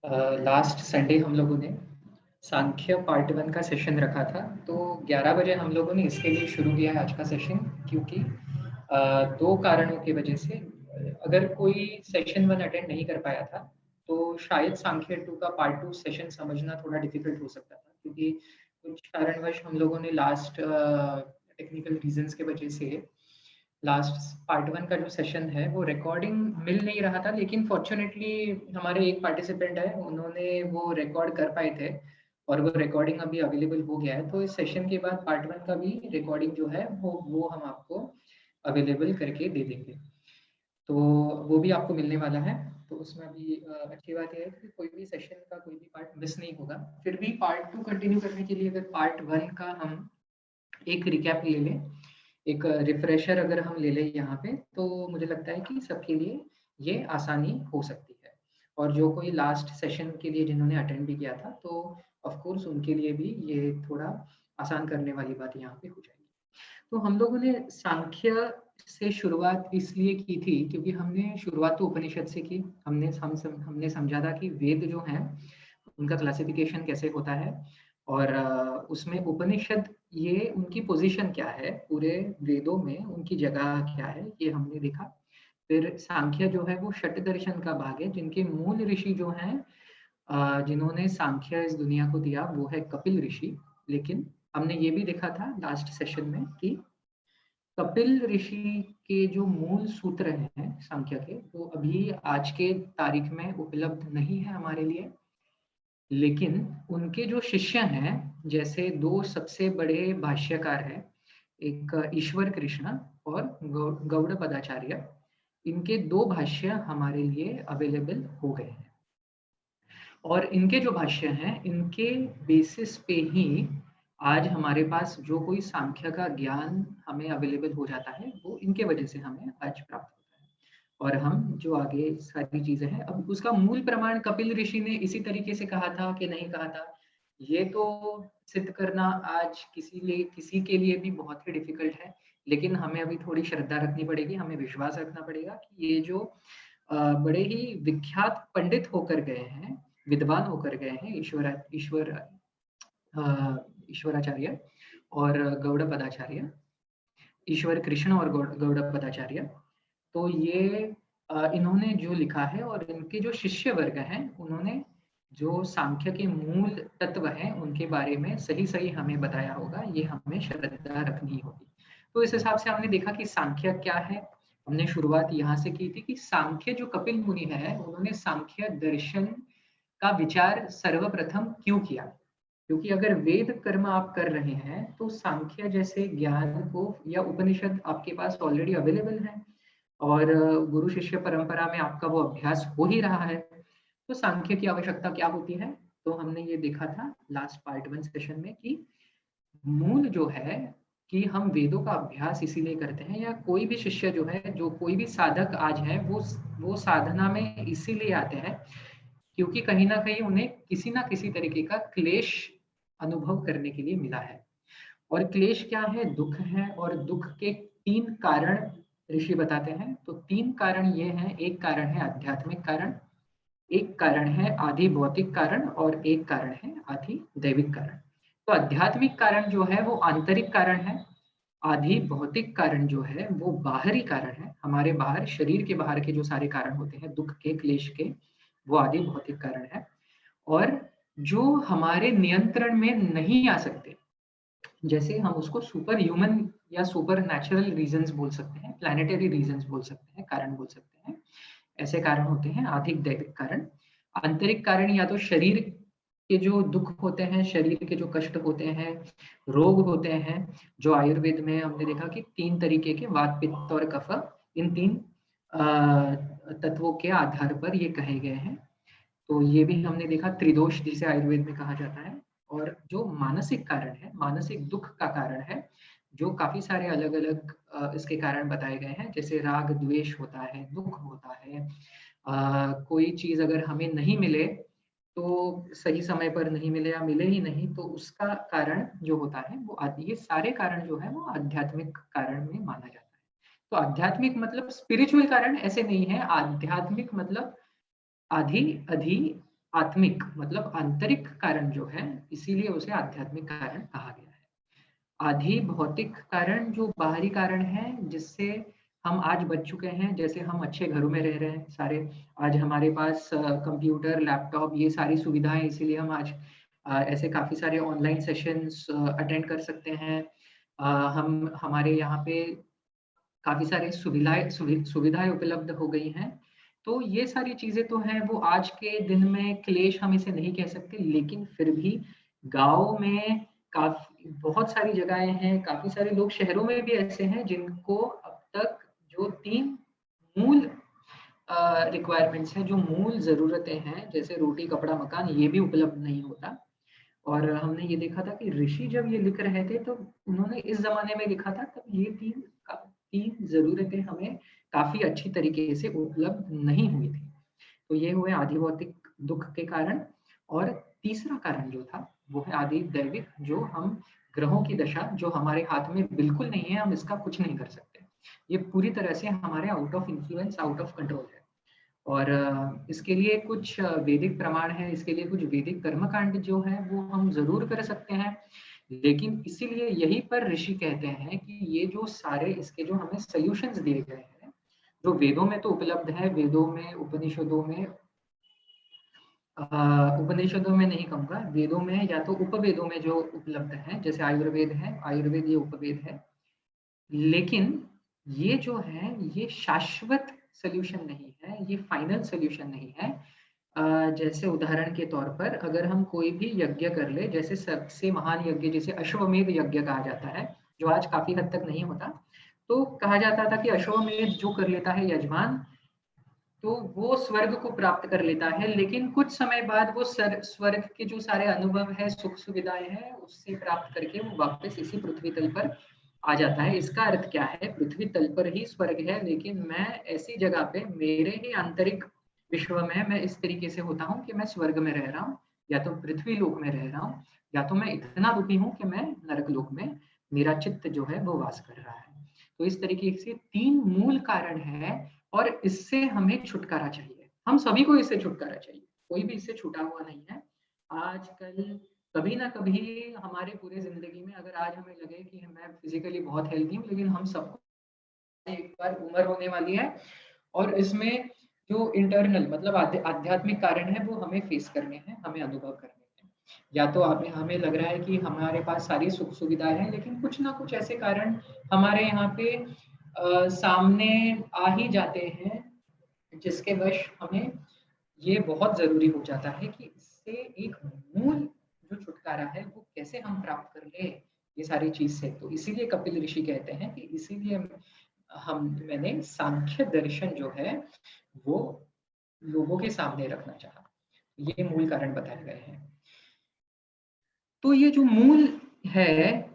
Last Sunday हम लोगों ने सांख्य पार्ट 1 का सेशन रखा था, तो 11 बजे हम लोगों ने इसके लिए शुरू किया है आज का सेशन, क्योंकि 2 कारणों की वजह से अगर कोई सेशन 1 अटेंड नहीं कर पाया था, तो शायद सांख्य 2 का पार्ट 2 सेशन समझना थोड़ा डिफिकल्ट हो सकता था, क्योंकि कुछ कारणवश हम लोगों ने लास्ट टेक्निकल रीजंस के वजह से लास्ट पार्ट 1 का जो सेशन है वो रिकॉर्डिंग मिल नहीं रहा था, लेकिन फॉर्चुनेटली हमारे एक पार्टिसिपेंट है, उन्होंने वो रिकॉर्ड कर पाए थे और वो रिकॉर्डिंग अभी अवेलेबल हो गया है। तो इस सेशन के बाद पार्ट 1 का भी रिकॉर्डिंग जो है वो हम आपको अवेलेबल करके दे देंगे। तो वो भी आपको मिलने वाला है। तो उसमें अभी अच्छी बात ये है कि कोई भी सेशन का कोई भी पार्ट मिस नहीं होगा। फिर भी पार्ट 2 कंटिन्यू करने के लिए अगर पार्ट 1 का हम एक रिकैप ले लें, एक रिफ्रेशर अगर हम ले लें यहाँ पे, तो मुझे लगता है कि सबके लिए ये आसानी हो सकती है। और जो कोई लास्ट सेशन के लिए जिन्होंने अटेंड भी किया था, तो ऑफ कोर्स उनके लिए भी ये थोड़ा आसान करने वाली बात यहाँ पे हो जाएगी। तो हम लोगों ने सांख्य से शुरुआत इसलिए की थी क्योंकि हमने शुरुआत तो उपनिषद से की। हमने समझा था कि वेद जो हैं उनका क्लासिफिकेशन कैसे होता है, और उसमें उपनिषद ये उनकी पोजीशन क्या है पूरे वेदों में, उनकी जगह क्या है, ये हमने देखा। फिर सांख्य जो है वो षट दर्शन का भाग है, जिनके मूल ऋषि जो हैं, जिन्होंने सांख्य इस दुनिया को दिया, वो है कपिल ऋषि। लेकिन हमने ये भी देखा था लास्ट सेशन में कि कपिल ऋषि के जो मूल सूत्र हैं सांख्य के, वो अभी आज के तारीख में उपलब्ध नहीं है हमारे लिए। लेकिन उनके जो शिष्य हैं, जैसे 2 सबसे बड़े भाष्यकार हैं, एक ईश्वर कृष्ण और गौड़ पदाचार्य, इनके 2 भाष्य हमारे लिए अवेलेबल हो गए हैं। और इनके जो भाष्य हैं, इनके बेसिस पे ही आज हमारे पास जो कोई सांख्य का ज्ञान हमें अवेलेबल हो जाता है, वो इनके वजह से हमें आज प्राप्त होता है। और हम जो आगे सारी चीजें हैं, अब उसका मूल प्रमाण कपिल ऋषि ने इसी तरीके से कहा था कि नहीं कहा था, ये तो सिद्ध करना आज किसी के लिए भी बहुत ही डिफिकल्ट है। लेकिन हमें अभी थोड़ी श्रद्धा रखनी पड़ेगी, हमें विश्वास रखना पड़ेगा कि ये जो बड़े ही विख्यात पंडित होकर गए हैं, विद्वान होकर गए हैं, ईश्वराचार्य और गौड़ पदाचार्य, ईश्वर कृष्ण और गौड़ पदाचार्य, तो ये इन्होंने जो लिखा है और इनके जो शिष्य वर्ग हैं, उन्होंने जो सांख्य के मूल तत्व हैं उनके बारे में सही सही हमें बताया होगा, ये हमें श्रद्धा रखनी होगी। तो इस हिसाब से हमने देखा कि सांख्य क्या है। हमने शुरुआत यहाँ से की थी कि सांख्य जो कपिल मुनि है, उन्होंने सांख्य दर्शन का विचार सर्वप्रथम क्यों किया। क्योंकि अगर वेद कर्म आप कर रहे हैं, तो सांख्य जैसे ज्ञान को या उपनिषद आपके पास ऑलरेडी अवेलेबल है, और गुरु शिष्य परंपरा में आपका वो अभ्यास हो ही रहा है, तो सांख्य की आवश्यकता क्या होती है। तो हमने ये देखा था लास्ट पार्ट 1 सेशन में कि मूल जो है कि हम वेदों का अभ्यास इसीलिए करते हैं, या कोई भी शिष्य जो है, जो कोई भी साधक आज है, वो साधना में इसीलिए आते हैं क्योंकि कहीं ना कहीं उन्हें किसी ना किसी तरीके का क्लेश अनुभव करने के लिए मिला है। और क्लेश क्या है, दुख है, और दुख के 3 कारण ऋषि बताते हैं। तो 3 कारण ये हैं, एक कारण है आध्यात्मिक कारण, एक कारण है आधि भौतिक कारण, और एक कारण है आधि दैविक कारण। तो आध्यात्मिक कारण जो है वो आंतरिक कारण है, आधि भौतिक कारण जो है वो बाहरी कारण है, हमारे बाहर, शरीर के बाहर के जो सारे कारण होते हैं दुख के, क्लेश के, वो आधि भौतिक कारण है। और जो हमारे नियंत्रण में नहीं आ सकते, जैसे हम उसको सुपर ह्यूमन या सुपर नेचुरल रीजंस बोल सकते हैं, प्लानिटरी रीजंस बोल सकते हैं, कारण बोल सकते हैं, ऐसे कारण होते हैं आधिक दैविक कारण। आंतरिक कारण या तो शरीर के जो दुख होते हैं, शरीर के जो कष्ट होते हैं, रोग होते हैं, जो आयुर्वेद में हमने देखा कि 3 तरीके के, वात पित्त और कफ, इन 3 तत्वों के आधार पर ये कहे गए हैं। तो ये भी हमने देखा, त्रिदोष जिसे आयुर्वेद में कहा जाता है। और जो मानसिक कारण है, मानसिक दुख का कारण है, जो काफी सारे अलग अलग इसके कारण बताए गए हैं, जैसे राग द्वेष होता है, दुख होता है, कोई चीज अगर हमें नहीं मिले, तो सही समय पर नहीं मिले या मिले ही नहीं, तो उसका कारण जो होता है वो ये सारे कारण जो है वो आध्यात्मिक कारण में माना जाता है। तो आध्यात्मिक मतलब स्पिरिचुअल कारण ऐसे नहीं है, आध्यात्मिक मतलब आधि, अधि आत्मिक मतलब आंतरिक कारण जो है, इसीलिए उसे आध्यात्मिक कारण कहा गया है। आधि भौतिक कारण जो बाहरी कारण है, जिससे हम आज बच चुके हैं, जैसे हम अच्छे घरों में रह रहे हैं सारे, आज हमारे पास कंप्यूटर, लैपटॉप, ये सारी सुविधाएं, इसीलिए हम आज ऐसे काफ़ी सारे ऑनलाइन सेशंस अटेंड कर सकते हैं। हम हमारे यहाँ पे काफ़ी सारे सुविधाएँ उपलब्ध हो गई हैं। तो ये सारी चीज़ें तो हैं, वो आज के दिन में क्लेश हम इसे नहीं कह सकते, लेकिन फिर भी गाँव में काफ़ी बहुत सारी जगहें हैं, काफ़ी सारे लोग शहरों में भी ऐसे हैं जिनको अब तक जो 3 मूल रिक्वायरमेंट्स हैं, जो मूल ज़रूरतें हैं, जैसे रोटी, कपड़ा, मकान, ये भी उपलब्ध नहीं होता। और हमने ये देखा था कि ऋषि जब ये लिख रहे थे, तो उन्होंने इस ज़माने में लिखा था, तब ये 3 ज़रूरतें हमें काफ़ी अच्छी तरीके से उपलब्ध नहीं हुई थी। तो ये हुए आदि भौतिक दुःख के कारण, और तीसरा कारण जो था, वो है आदि दैविक, जो हम ग्रहों की दशा जो हमारे हाथ में बिल्कुल नहीं है, हम इसका कुछ नहीं कर सकते। ये पूरी तरह से हमारे out of influence, out of control है। और इसके लिए कुछ वैदिक प्रमाण है, इसके लिए कुछ वैदिक कर्मकांड जो है वो हम ज़रूर कर सकते हैं। लेकिन इसीलिए यहीं पर ऋषि कहते हैं कि ये जो सारे इसके जो हमें सॉल्यूशंस दिए गए हैं, जो वेदों में तो उपलब्ध है, वेदों में, उपनिषदों में नहीं कहूँगा, वेदों में या तो उपवेदों में जो उपलब्ध है, जैसे आयुर्वेद है, आयुर्वेद ये उपवेद है। लेकिन ये जो है, ये शाश्वत सॉल्यूशन नहीं है, ये फाइनल सॉल्यूशन नहीं है। जैसे उदाहरण के तौर पर अगर हम कोई भी यज्ञ कर ले, जैसे सबसे महान यज्ञ जिसे अश्वमेध यज्ञ कहा जाता है, जो आज काफ़ी हद तक नहीं होता, तो कहा जाता था कि अश्वमेध जो कर लेता है यजमान, तो वो स्वर्ग को प्राप्त कर लेता है, लेकिन कुछ समय बाद वो स्वर्ग के जो सारे अनुभव है, सुख सुविधाएं हैं, उससे प्राप्त करके वो वापस इसी पृथ्वी तल पर आ जाता है। इसका अर्थ क्या है? पृथ्वी तल पर ही स्वर्ग है, लेकिन मैं ऐसी जगह पे, मेरे ही आंतरिक विश्व में मैं इस तरीके से होता हूँ कि मैं स्वर्ग में रह रहा हूँ, या तो पृथ्वी लोक में रह रहा हूँ, या तो मैं इतना दुखी हूँ कि मैं नरक लोक में मेरा चित्त जो है वो वास कर रहा है। तो इस तरीके से 3 मूल कारण है, और इससे हमें छुटकारा चाहिए। हम सभी को इससे छुटकारा चाहिए, कोई भी इससे छूटा हुआ नहीं है। आजकल कभी ना कभी हमारे पूरे जिंदगी में, अगर आज हमें लगे कि मैं फिजिकली बहुत हेल्दी हूँ, लेकिन हम सबको एक बार उम्र होने वाली है, और इसमें जो इंटरनल मतलब आध्यात्मिक कारण है, वो हमें फेस करने हैं, हमें अनुभव करने हैं। या तो हमें लग रहा है कि हमारे पास सारी सुख सुविधाएं हैं, लेकिन कुछ ना कुछ ऐसे कारण हमारे यहाँ पे सामने आ ही जाते हैं, जिसके वश हमें ये बहुत जरूरी हो जाता है कि इससे एक मूल जो छुटकारा है वो कैसे हम प्राप्त कर ले, ये सारी चीज से। तो इसीलिए कपिल ऋषि कहते हैं कि इसीलिए मैंने सांख्य दर्शन जो है वो लोगों के सामने रखना चाहा। ये मूल कारण बताए गए हैं। तो ये जो मूल है,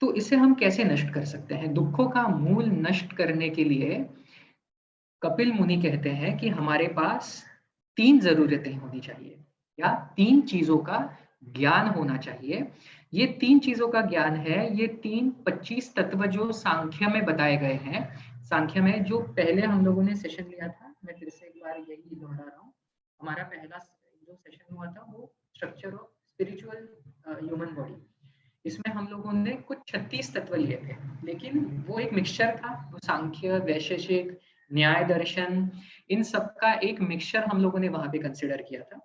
तो इसे हम कैसे नष्ट कर सकते हैं? दुखों का मूल नष्ट करने के लिए कपिल मुनि कहते हैं कि हमारे पास 3 ज़रूरतें होनी चाहिए, या 3 चीज़ों का ज्ञान होना चाहिए। ये 3 चीज़ों का ज्ञान है, ये 3 25 तत्व जो सांख्य में बताए गए हैं। सांख्य में जो पहले हम लोगों ने सेशन लिया था, मैं फिर से एक बार यही दोहरा रहा हूँ। हमारा पहला जो सेशन हुआ था वो structure of spiritual human body. इसमें हम लोगों ने कुछ 36 तत्व लिए थे, लेकिन वो एक मिक्सचर था। वो सांख्य, वैशेषिक, न्याय दर्शन, इन सब का एक मिक्सचर हम लोगों ने वहां पे कंसिडर किया था।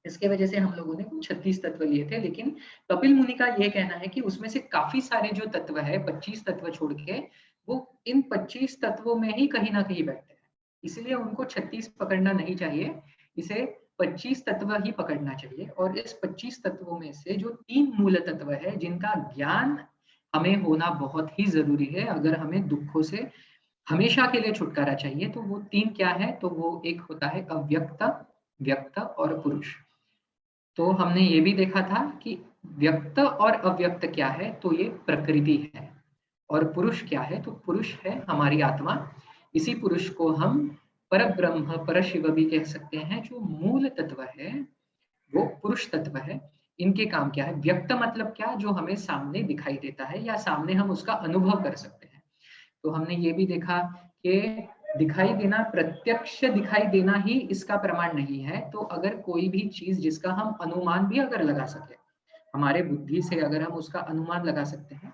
इसके वजह से हम लोगों ने कुछ 36 तत्व लिए थे, लेकिन कपिल मुनि का यह कहना है कि उसमें से काफी सारे जो तत्व है, 25 तत्व छोड़ के, वो इन 25 तत्वों में ही कहीं ना कहीं बैठते हैं। इसलिए उनको 36 पकड़ना नहीं चाहिए, इसे 25 तत्व ही पकड़ना चाहिए। और इस 25 तत्वों में से जो 3 मूल तत्व है, जिनका ज्ञान हमें होना बहुत ही जरूरी है अगर हमें दुखों से हमेशा के लिए छुटकारा चाहिए, तो वो 3 क्या है? तो वो एक होता है अव्यक्त, व्यक्त और पुरुष। तो हमने ये भी देखा था कि व्यक्त और अव्यक्त क्या है? तो ये प्रकृति है। और पुरुष क्या है? तो पुरुष है हमारी आत्मा। इसी पुरुष को हम पर ब्रह्म, पर शिव भी कह सकते हैं। जो मूल तत्व है वो पुरुष तत्व है। इनके काम क्या है? व्यक्त मतलब क्या? जो हमें सामने दिखाई देता है, या सामने हम उसका अनुभव कर सकते हैं। तो हमने ये भी देखा कि दिखाई देना, प्रत्यक्ष दिखाई देना ही इसका प्रमाण नहीं है। तो अगर कोई भी चीज जिसका हम अनुमान भी अगर लगा सके, हमारे बुद्धि से अगर हम उसका अनुमान लगा सकते हैं,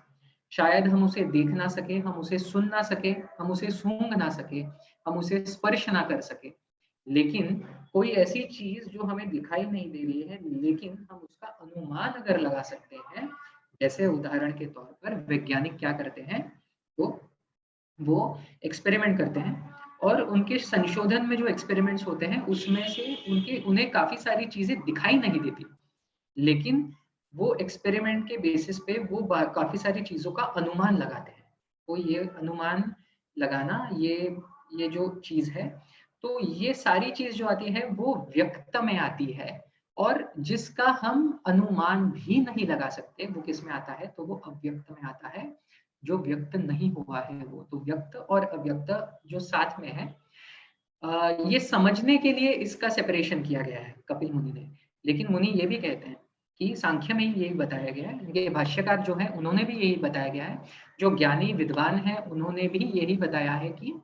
शायद हम उसे देख ना सके, हम उसे सुन ना सके, हम उसे सूंघ ना सके, हम उसे स्पर्श ना कर सके, लेकिन कोई ऐसी चीज जो हमें दिखाई नहीं दे रही है लेकिन हम उसका अनुमान अगर लगा सकते हैं, जैसे उदाहरण के तौर पर वैज्ञानिक क्या करते हैं, तो वो एक्सपेरिमेंट करते हैं और उनके संशोधन में जो एक्सपेरिमेंट्स होते हैं उसमें से उन्हें काफी सारी चीजें दिखाई नहीं देती, लेकिन वो एक्सपेरिमेंट के बेसिस पे वो काफी सारी चीजों का अनुमान लगाते हैं। तो ये अनुमान लगाना, ये जो चीज है, तो ये सारी चीज जो आती है वो व्यक्त में आती है, और जिसका हम अनुमान भी नहीं लगा सकते वो किस में आता है, तो वो अव्यक्त में आता है। जो व्यक्त नहीं हुआ है वो, तो व्यक्त और अव्यक्त जो साथ में है, ये समझने के लिए इसका सेपरेशन किया गया है कपिल मुनि ने। लेकिन मुनि ये भी कहते हैं कि सांख्य में यही बताया गया है, इनके भाष्यकार जो है उन्होंने भी यही बताया गया है, जो ज्ञानी विद्वान है उन्होंने भी यही बताया है कि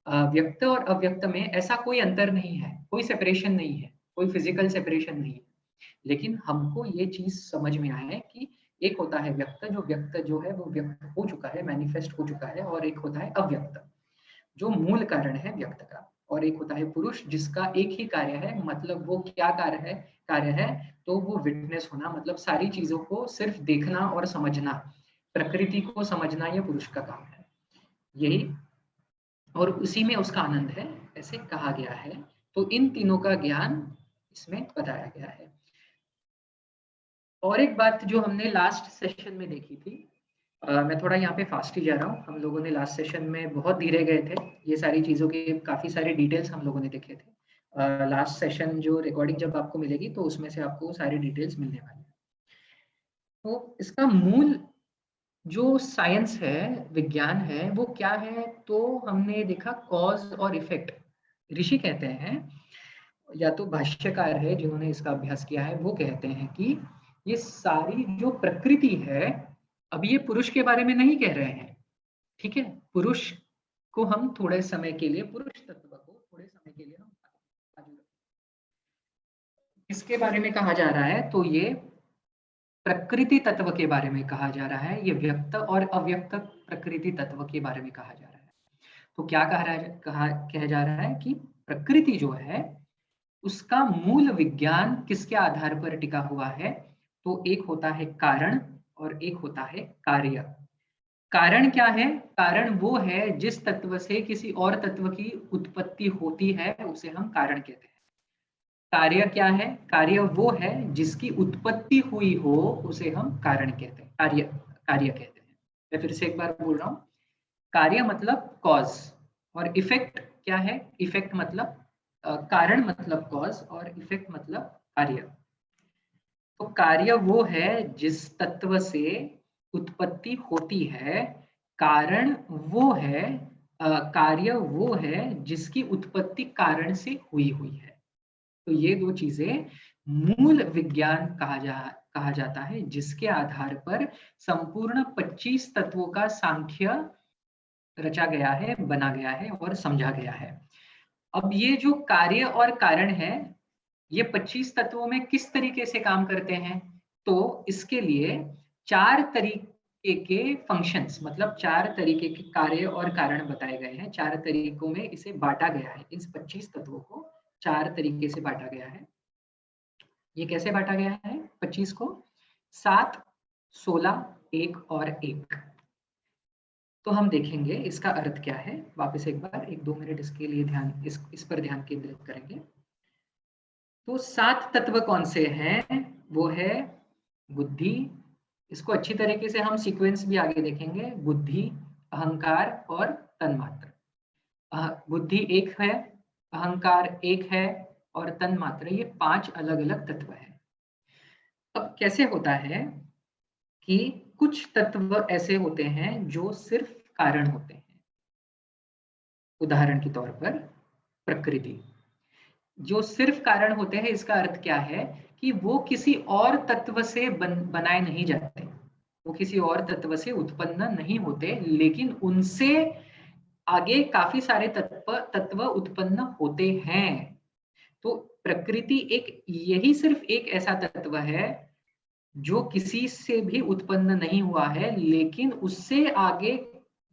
व्यक्त और अव्यक्त में ऐसा कोई अंतर नहीं है, कोई सेपरेशन नहीं है, कोई फिजिकल सेपरेशन नहीं है। लेकिन हमको ये चीज समझ में आया है कि एक होता है व्यक्त, जो व्यक्त जो है वो व्यक्त हो चुका है, मैनिफेस्ट हो चुका है, और एक होता है अव्यक्त जो मूल कारण है व्यक्त का, और एक होता है पुरुष जिसका एक ही कार्य है, मतलब वो क्या कार्य है, तो वो विटनेस होना, मतलब सारी चीजों को सिर्फ देखना और समझना, प्रकृति को समझना, ये पुरुष का काम है, यही, और उसी में उसका आनंद है, ऐसे कहा गया है। तो इन तीनों का ज्ञान इसमें बताया गया है। और एक बात जो हमने लास्ट सेशन में देखी थी, मैं थोड़ा यहाँ पे फास्ट ही जा रहा हूँ, हम लोगों ने लास्ट सेशन में बहुत धीरे गए थे, ये सारी चीज़ों के काफ़ी सारे डिटेल्स हम लोगों ने देखे थे। लास्ट सेशन जो रिकॉर्डिंग जब आपको मिलेगी तो उसमें से आपको सारी डिटेल्स मिलने वाली है। तो इसका मूल जो साइंस है, विज्ञान है, वो क्या है, तो हमने देखा कॉज और इफेक्ट। ऋषि कहते हैं, या तो भाष्यकार है जिन्होंने इसका अभ्यास किया है, वो कहते हैं कि ये सारी जो प्रकृति है, अब ये पुरुष के बारे में नहीं कह रहे हैं, ठीक है, पुरुष को हम थोड़े समय के लिए, पुरुष तत्व को थोड़े समय के लिए हम किसके बारे में कहा जा रहा है, तो ये प्रकृति तत्व के बारे में कहा जा रहा है, ये व्यक्त और अव्यक्त प्रकृति तत्व के बारे में कहा जा रहा है। तो क्या कहा जा रहा है कि प्रकृति जो है उसका मूल विज्ञान किसके आधार पर टिका हुआ है, तो एक होता है कारण और एक होता है कार्य। कारण क्या है, कारण वो है जिस तत्व से किसी और तत्व की उत्पत्ति होती है उसे हम कारण कहते हैं। कार्य क्या है, कार्य वो है जिसकी उत्पत्ति हुई हो उसे हम कारण कहते हैं, कार्य कहते हैं। मैं फिर से एक बार बोल रहा हूँ, कार्य मतलब कॉज, और इफेक्ट क्या है, इफेक्ट मतलब कारण मतलब कॉज, और इफेक्ट मतलब कार्य। तो कार्य वो है जिस तत्व से उत्पत्ति होती है, कारण वो है, कार्य वो है जिसकी उत्पत्ति कारण से हुई हुई है। तो ये दो चीजें मूल विज्ञान कहा जाता है, जिसके आधार पर संपूर्ण 25 तत्वों का सांख्य रचा गया है, बना गया है और समझा गया है। अब ये जो कार्य और कारण है, ये 25 तत्वों में किस तरीके से काम करते हैं, तो इसके लिए 4 तरीके के फंक्शंस, मतलब 4 तरीके के कार्य और कारण बताए गए हैं, 4 तरीकों में इसे बांटा गया है, इस 25 तत्वों को 4 तरीके से बांटा गया है। ये कैसे बांटा गया है 25 को, 7, 16, 1 और 1। तो हम देखेंगे इसका अर्थ क्या है, वापस एक बार 1-2 मिनट इसके लिए इस पर ध्यान केंद्रित करेंगे। तो 7 तत्व कौन से हैं, वो है बुद्धि, इसको अच्छी तरीके से हम सीक्वेंस भी आगे देखेंगे, बुद्धि, अहंकार और तन्मात्र। बुद्धि एक है, अहंकार एक है, और तन्मात्र, ये 5 अलग अलग तत्व है। अब कैसे होता है कि कुछ तत्व ऐसे होते हैं जो सिर्फ कारण होते हैं, उदाहरण के तौर पर प्रकृति, जो सिर्फ कारण होते हैं, इसका अर्थ क्या है कि वो किसी और तत्व से बनाए नहीं जाते, वो किसी और तत्व से उत्पन्न नहीं होते, लेकिन उनसे आगे काफी सारे तत्व उत्पन्न होते हैं। तो प्रकृति एक, यही सिर्फ एक ऐसा तत्व है जो किसी से भी उत्पन्न नहीं हुआ है, लेकिन उससे आगे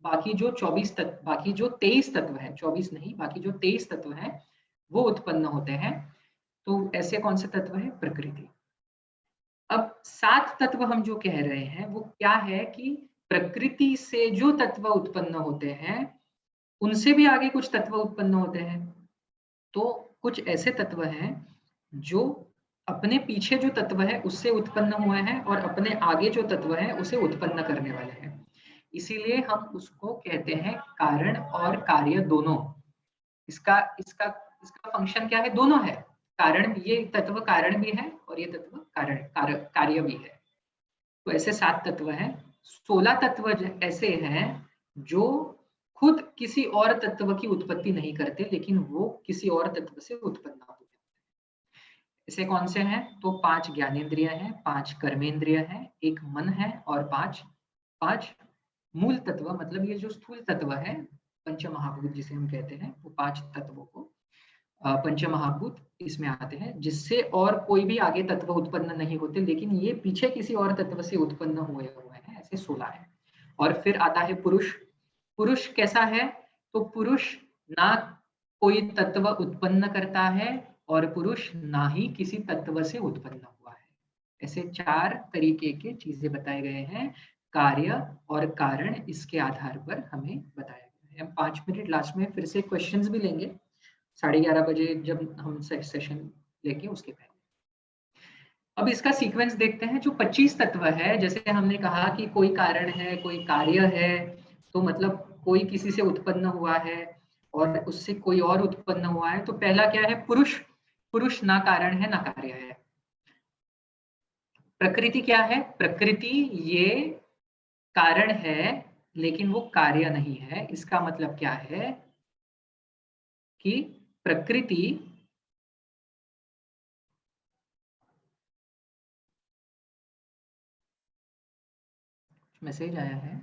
बाकी जो 24 तत्व, बाकी जो 23 तत्व है, 24 नहीं, बाकी जो 23 तत्व हैं वो उत्पन्न होते हैं। तो ऐसे कौन से तत्व है? प्रकृति। अब 7 तत्व हम जो कह रहे हैं वो क्या है कि प्रकृति से जो तत्व उत्पन्न होते हैं उनसे भी आगे कुछ तत्व उत्पन्न होते हैं। तो कुछ ऐसे तत्व हैं जो अपने पीछे जो तत्व है उससे उत्पन्न हुए हैं और अपने आगे जो तत्व है उसे उत्पन्न करने वाले हैं। इसीलिए हम उसको कहते हैं कारण और कार्य दोनों। इसका इसका इसका फंक्शन क्या है? दोनों है। कारण, ये तत्व कारण भी है और ये तत्व कार्य भी है। तो ऐसे 7 तत्व हैं। 16 तत्व ऐसे हैं जो खुद किसी और तत्व की उत्पत्ति नहीं करते, लेकिन वो किसी और तत्व से उत्पन्न होते हैं। ऐसे कौन से हैं? तो 5 ज्ञानेंद्रिय हैं, 5 कर्मेंद्रिय हैं, 1 मन है और 5 मूल तत्व, मतलब ये जो स्थूल तत्व है, पंच महाभूत जिसे हम कहते हैं, वो 5 तत्वों को पंच महाभूत इसमें आते हैं, जिससे और कोई भी आगे तत्व उत्पन्न नहीं होते, लेकिन ये पीछे किसी और तत्व से उत्पन्न हुए हैं। ऐसे 16 है। और फिर आता है पुरुष। पुरुष कैसा है? तो पुरुष ना कोई तत्व उत्पन्न करता है और पुरुष ना ही किसी तत्व से उत्पन्न हुआ है। ऐसे 4 तरीके के चीजें बताए गए हैं। कार्य और कारण इसके आधार पर हमें बताया गया है। हम 5 मिनट लास्ट में फिर से क्वेश्चंस भी लेंगे 11:30 बजे जब हम सेशन लेके उसके पहले। अब इसका सीक्वेंस देखते हैं। जो 25 तत्व है, जैसे हमने कहा कि कोई कारण है, कोई कार्य है, तो मतलब कोई किसी से उत्पन्न हुआ है और उससे कोई और उत्पन्न हुआ है। तो पहला क्या है? पुरुष। पुरुष ना कारण है ना कार्य है। प्रकृति क्या है? प्रकृति ये कारण है लेकिन वो कार्य नहीं है। इसका मतलब क्या है कि प्रकृति मैसेज आया है।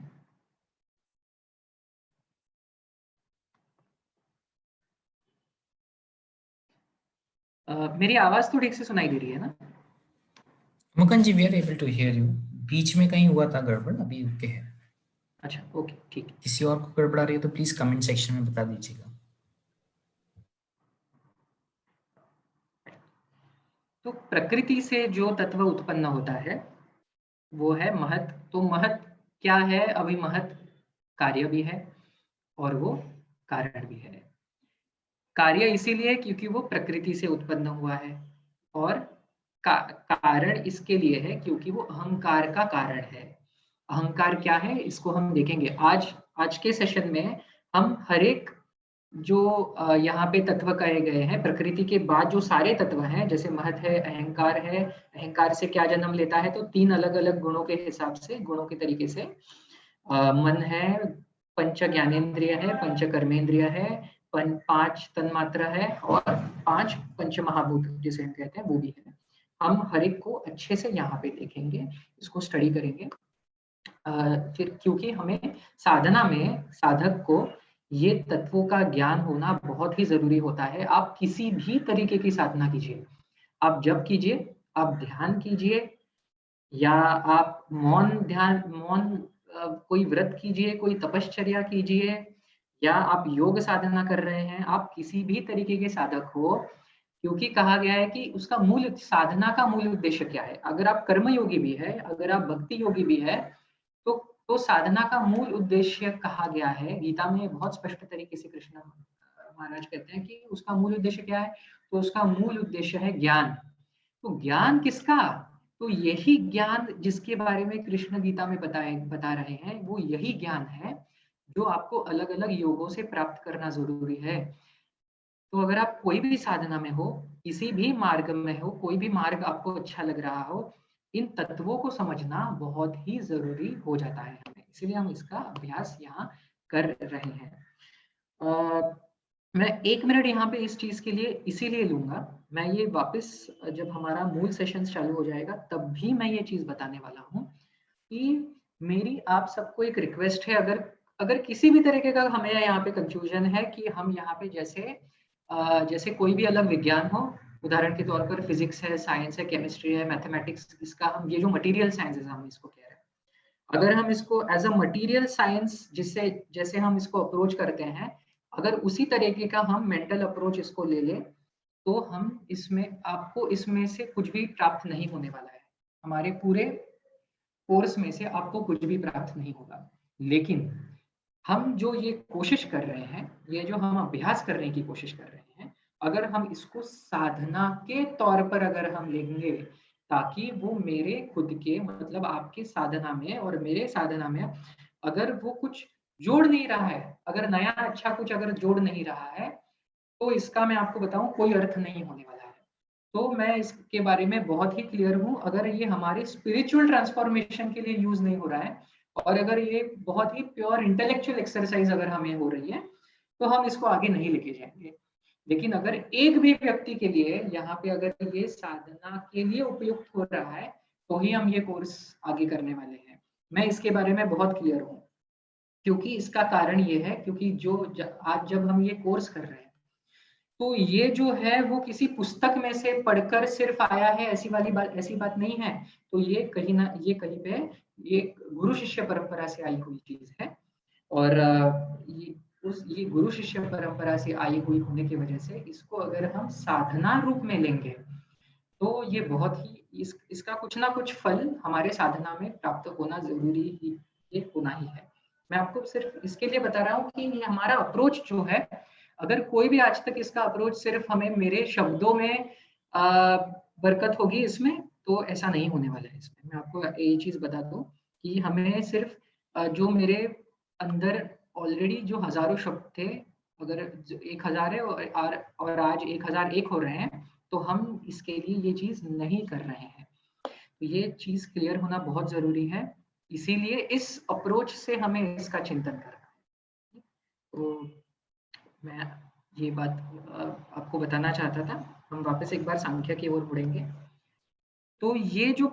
मेरी आवाज तो ठीक से सुनाई दे रही है ना? Mukund ji, we are able to hear you. बीच में कहीं हुआ था गड़बड़, अभी ओके है। अच्छा, ओके, ठीक है। किसी और को गड़बड़ आ रही है तो प्लीज कमेंट सेक्शन में बता दीजिएगा। तो प्रकृति से जो तत्व उत्पन्न होता है वो है महत। तो महत क्या है? अभी महत कार्य भी है और वो कारण भी है। कार्य इसीलिए क्योंकि वो प्रकृति से उत्पन्न हुआ है, और कारण इसके लिए है क्योंकि वो अहंकार का कारण है। अहंकार क्या है इसको हम देखेंगे आज के सेशन में। हम हर एक जो यहाँ पे तत्व कहे गए हैं प्रकृति के बाद, जो सारे तत्व हैं, जैसे महत है, अहंकार है, अहंकार से क्या जन्म लेता है, तो 3 अलग अलग गुणों के हिसाब से, गुणों के तरीके से मन है, पंच ज्ञानेन्द्रिय है, पंच कर्मेंद्रिय है, 5 तन्मात्रा है और 5 पंच महाभूत जिसे हम कहते हैं वो भी है। हम हर एक को अच्छे से यहाँ पे देखेंगे, इसको स्टडी करेंगे। फिर क्योंकि हमें साधना में साधक को ये तत्वों का ज्ञान होना बहुत ही जरूरी होता है। आप किसी भी तरीके की साधना कीजिए, आप जप कीजिए, आप ध्यान कीजिए, या आप मौन कोई व्रत कीजिए, कोई तपश्चर्या कीजिए, या आप योग साधना कर रहे हैं, आप किसी भी तरीके के साधक हो, क्योंकि कहा गया है कि उसका मूल साधना का मूल उद्देश्य क्या है। अगर आप कर्म योगी भी है, अगर आप भक्ति योगी भी है, तो साधना का मूल उद्देश्य कहा गया है गीता में बहुत स्पष्ट तरीके से। कृष्ण महाराज कहते हैं कि उसका मूल उद्देश्य क्या है? तो उसका मूल उद्देश्य है ज्ञान। तो ज्ञान किसका? तो यही ज्ञान जिसके बारे में कृष्ण गीता में बता रहे हैं, वो यही ज्ञान है जो आपको अलग अलग योगों से प्राप्त करना जरूरी है। तो अगर आप कोई भी साधना में हो, किसी भी मार्ग में हो, कोई भी मार्ग आपको अच्छा लग रहा हो, इन तत्वों को समझना बहुत ही जरूरी हो जाता है हमें, इसीलिए हम इसका अभ्यास यहाँ कर रहे हैं। मैं 1 मिनट यहाँ पे इस चीज के लिए इसीलिए लूंगा, मैं ये वापस जब हमारा मूल सेशन चालू हो जाएगा तब भी मैं ये चीज बताने वाला हूँ कि मेरी आप सबको एक रिक्वेस्ट है। अगर किसी भी तरीके का हमें यहाँ पे कंफ्यूजन है कि हम यहाँ पे जैसे कोई भी अलग विज्ञान हो, उदाहरण के तौर पर फिजिक्स है, साइंस है, केमिस्ट्री है, मैथमेटिक्स, इसका हम ये जो मटेरियल साइंसेज हम इसको कह रहे हैं, अगर हम इसको एज अ मटेरियल साइंस जिससे जैसे हम इसको अप्रोच करते हैं, अगर उसी तरीके का हम मेंटल अप्रोच इसको ले लें, तो हम इसमें आपको इसमें से कुछ भी प्राप्त नहीं होने वाला है। हमारे पूरे कोर्स में से आपको कुछ भी प्राप्त नहीं होगा। लेकिन हम जो ये कोशिश कर रहे हैं, ये जो हम अभ्यास करने की कोशिश कर रहे हैं, अगर हम इसको साधना के तौर पर अगर हम लेंगे, ताकि वो मेरे खुद के मतलब आपके साधना में और मेरे साधना में अगर वो कुछ जोड़ नहीं रहा है, अगर नया अच्छा कुछ अगर जोड़ नहीं रहा है, तो इसका मैं आपको बताऊं कोई अर्थ नहीं होने वाला है। तो मैं इसके बारे में बहुत ही क्लियर हूँ। अगर ये हमारे स्पिरिचुअल ट्रांसफॉर्मेशन के लिए यूज नहीं हो रहा है, और अगर ये बहुत ही प्योर इंटेलेक्चुअल एक्सरसाइज अगर हमें हो रही है, तो हम इसको आगे नहीं लेके जाएंगे। लेकिन अगर एक भी व्यक्ति के लिए यहाँ पे अगर ये साधना के लिए उपयुक्त हो रहा है, तो ही हम ये कोर्स आगे करने वाले हैं। मैं इसके बारे में बहुत क्लियर हूँ, क्योंकि इसका कारण ये है, क्योंकि आज जब हम ये कोर्स कर रहे हैं, तो ये जो है वो किसी पुस्तक में से पढ़कर सिर्फ आया है, ऐसी बात नहीं है। तो ये कहीं पे ये गुरु शिष्य परंपरा से आई हुई चीज है। और ये गुरु शिष्य परंपरा से आई हुई होने की वजह से इसको अगर हम साधना रूप में लेंगे, तो ये बहुत ही इसका कुछ ना कुछ फल हमारे साधना में प्राप्त होना जरूरी ही ये होना ही है। मैं आपको सिर्फ इसके लिए बता रहा हूँ कि ये हमारा अप्रोच जो है, अगर कोई भी आज तक इसका अप्रोच सिर्फ हमें मेरे शब्दों में बरकत होगी इसमें, तो ऐसा नहीं होने वाला है। इसमें मैं आपको ये चीज बता दूं कि हमें सिर्फ जो मेरे अंदर ऑलरेडी जो हजारों शब्द थे, अगर 1000 है और आज 1001 हो रहे हैं, तो हम इसके लिए ये चीज नहीं कर रहे हैं। तो ये चीज क्लियर होना बहुत जरूरी है। इसीलिए इस अप्रोच से हमें इसका चिंतन करना है। तो मैं ये बात आपको बताना चाहता था। हम वापस एक बार सांख्य की ओर मुड़ेंगे। तो ये जो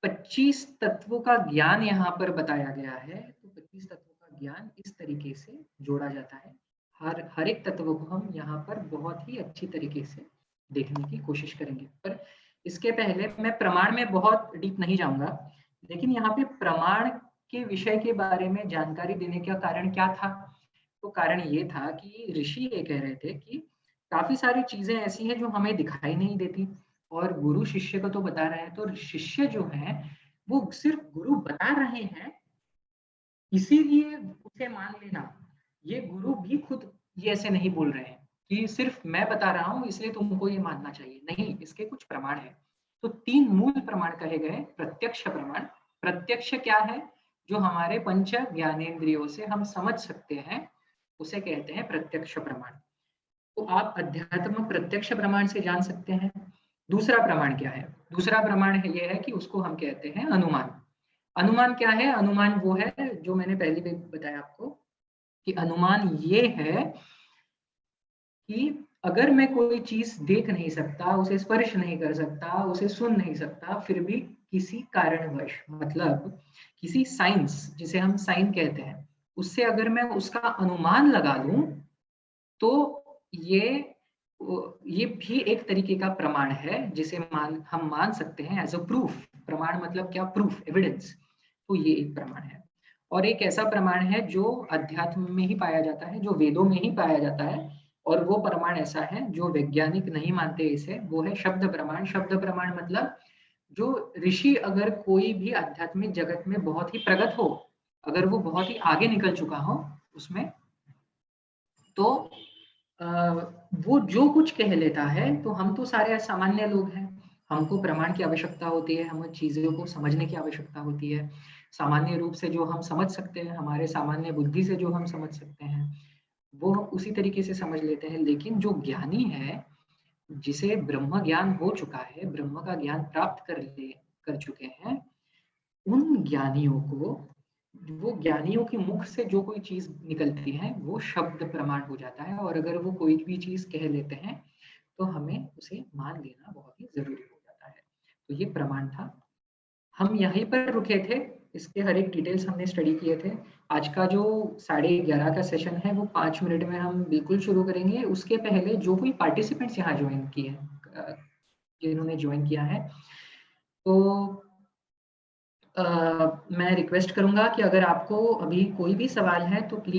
25 तत्वों का ज्ञान यहाँ पर बताया गया है, तो 25 तत्वों का ज्ञान इस तरीके से जोड़ा जाता है। हर एक तत्व को हम यहाँ पर बहुत ही अच्छी तरीके से देखने की कोशिश करेंगे। पर इसके पहले मैं प्रमाण में बहुत डीप नहीं जाऊंगा, लेकिन यहाँ पे प्रमाण के विषय के बारे में जानकारी देने का कारण क्या था? तो कारण ये था कि ऋषि ये कह रहे थे कि काफी सारी चीजें ऐसी हैं जो हमें दिखाई नहीं देती, और गुरु शिष्य को तो बता रहे हैं, तो शिष्य जो है वो सिर्फ गुरु बता रहे हैं इसीलिए उसे मान लेना। ये गुरु भी खुद ये ऐसे नहीं बोल रहे हैं कि सिर्फ मैं बता रहा हूं इसलिए तुमको ये मानना चाहिए, नहीं, इसके कुछ प्रमाण है। तो 3 मूल प्रमाण कहे गए। प्रत्यक्ष प्रमाण, प्रत्यक्ष क्या है? जो हमारे पंच ज्ञानेंद्रियों से हम समझ सकते हैं, उसे कहते हैं प्रत्यक्ष प्रमाण। तो आप अध्यात्म प्रत्यक्ष प्रमाण से जान सकते हैं। दूसरा प्रमाण क्या है? दूसरा प्रमाण है ये है कि उसको हम कहते हैं अनुमान। अनुमान क्या है? अनुमान वो है जो मैंने पहले भी बताया आपको, कि अनुमान ये है कि अगर मैं कोई चीज देख नहीं सकता, उसे स्पर्श नहीं कर सकता, उसे सुन नहीं सकता, फिर भी किसी कारणवश, मतलब किसी साइंस, जिसे हम साइन कहते हैं, उससे अगर मैं उसका अनुमान लगा लूं, तो ये ये भी एक तरीके का प्रमाण है जिसे हम मान सकते हैं एज अ प्रूफ। प्रमाण मतलब क्या? Proof, evidence. तो ये एक प्रमाण है। और एक ऐसा प्रमाण है जो अध्यात्म में ही पाया जाता है, जो वेदों में ही पाया जाता है, और वो प्रमाण ऐसा है जो वैज्ञानिक नहीं मानते इसे, वो है शब्द प्रमाण। शब्द प्रमाण मतलब जो ऋषि अगर कोई भी आध्यात्मिक जगत में बहुत ही प्रगत हो, अगर वो बहुत ही आगे निकल चुका हो उसमें, तो वो जो कुछ कह लेता है, तो हम तो सारे सामान्य लोग हैं, हमको प्रमाण की आवश्यकता होती है, हमें चीजों को समझने की आवश्यकता होती है। सामान्य रूप से जो हम समझ सकते हैं, हमारे सामान्य बुद्धि से जो हम समझ सकते हैं, वो हम उसी तरीके से समझ लेते हैं। लेकिन जो ज्ञानी है, जिसे ब्रह्म ज्ञान हो चुका है, ब्रह्म का ज्ञान प्राप्त कर चुके हैं, उन ज्ञानियों को, वो ज्ञानियों के मुख से जो कोई चीज निकलती है वो शब्द प्रमाण हो जाता है। और अगर वो कोई भी चीज कह लेते हैं, तो हमें उसे मान लेना बहुत ही जरूरी हो जाता है। तो ये प्रमाण था। हम यहीं पर रुके थे इसके हर एक डिटेल्स हमने स्टडी किए थे। आज का जो 11:30 का सेशन है वो 5 मिनट में हम बिल्कुल शुरू करेंगे। उसके पहले जो कोई पार्टिसिपेंट्स यहाँ ज्वाइन किए हैं, जिन्होंने ज्वाइन किया है, तो मैं रिक्वेस्ट करूँगा कि अगर आपको अभी कोई भी सवाल है तो प्लीज़